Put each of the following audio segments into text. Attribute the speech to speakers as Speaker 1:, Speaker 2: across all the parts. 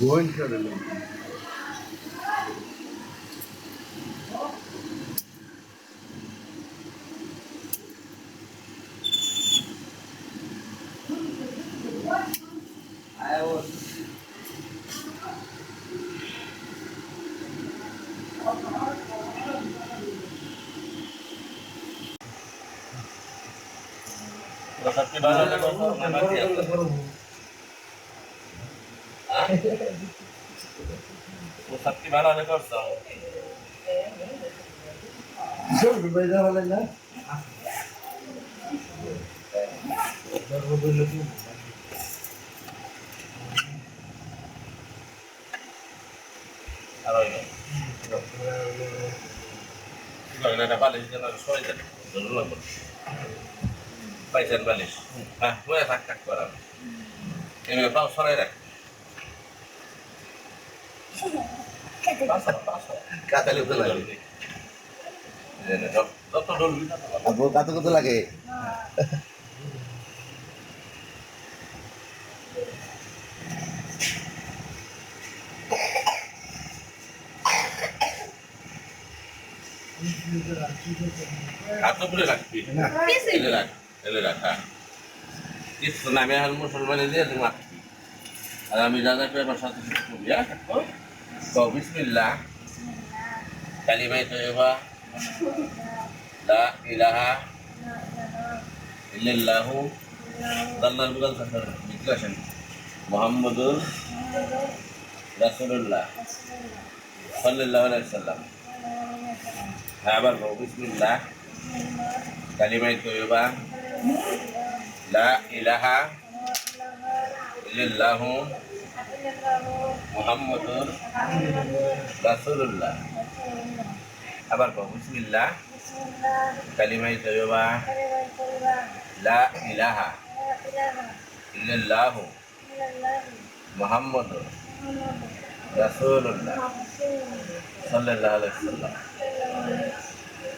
Speaker 1: Buen chorro.
Speaker 2: Sakti banget ya, mati ya. Sakti banget ya, kau.
Speaker 1: Bisa berbeda halnya.
Speaker 2: Kalau ini, kalau ini ada balis, jangan soal itu. Dulu lah, paisan balis. Ah, gue tak barang. Ini tahu sore deh. Pasal.
Speaker 1: Kata itu lagi.
Speaker 2: Ini dokter dulu.
Speaker 1: Aku kata itu lagi.
Speaker 2: Atau boleh lagi. Boleh lah. Itu namanya Musulman itu yang laki. Alhamdulillah kita bersatu ya. So Bismillah. Kalimat itu ya. La ilaha illallah. Dalal bukan satu. Dikasih. Muhammadur Rasulullah. Sallallahu alaihi wasallam. Habar Bismillah. Kalimat itu ya. La ilaha illallah Muhammadur Rasulullah. Abar ko Bismillah. Kalimah thayyibah. La ilaha illallah Muhammadur Rasulullah sallallahu alaihi wasallam.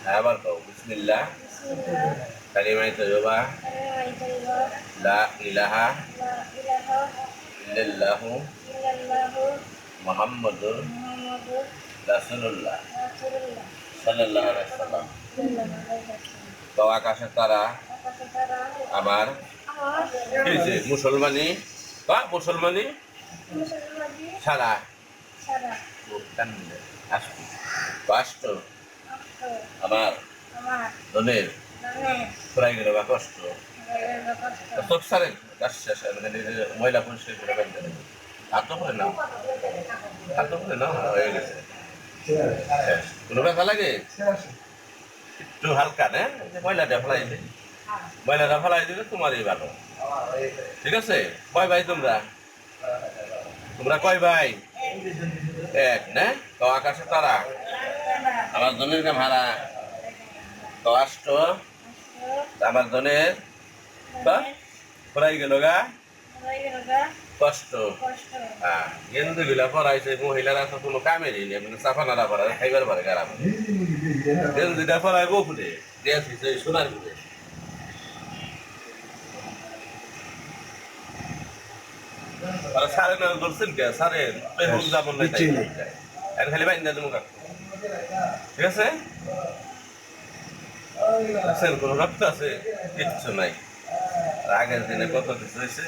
Speaker 2: Abar ko Bismillah. Kalimah thayyibah. La ilaha illallah Muhammadur Rasulullah sallallahu alaihi wasallam. Kau akan setara আমার মুসলমানি বা মুসলমানি সারা রাষ্ট্র আমার ধনের প্রায় গেল বা কষ্ট সব সারেন ময়লা পরিষ্কার করে বেঁধে দেবে হাত করে নাও হয়ে গেছে কোনো ব্যথা লাগে একটু হালকা না ময়লাটা ফেলাই দিলে তোমারই ভালো ঠিক আছে কয় ভাই তোমরা কয় ভাই এক না তো আকাশে তারা আমার জনের নাম হারা তো আষ্ট আমার জনের পড়াই গেল গা কষ্ট গেন্দু গুলা পড়াইছে মহিলারা তো কোনো কামেরই নেই মানে চাফা নাড়া পড়া খাইবার পারে গারাম গেন্দুটা পড়াই বকুলে দিয়ে সোনার গুলে সারে না ধরছেন কে সারে পেহুল যাবন নাই আর খালি বাইন্দা দেবো কাকু ঠিক আছে কোনো রক্ত আছে কিচ্ছু নাই আগের দিনে কত কিছু হয়েছে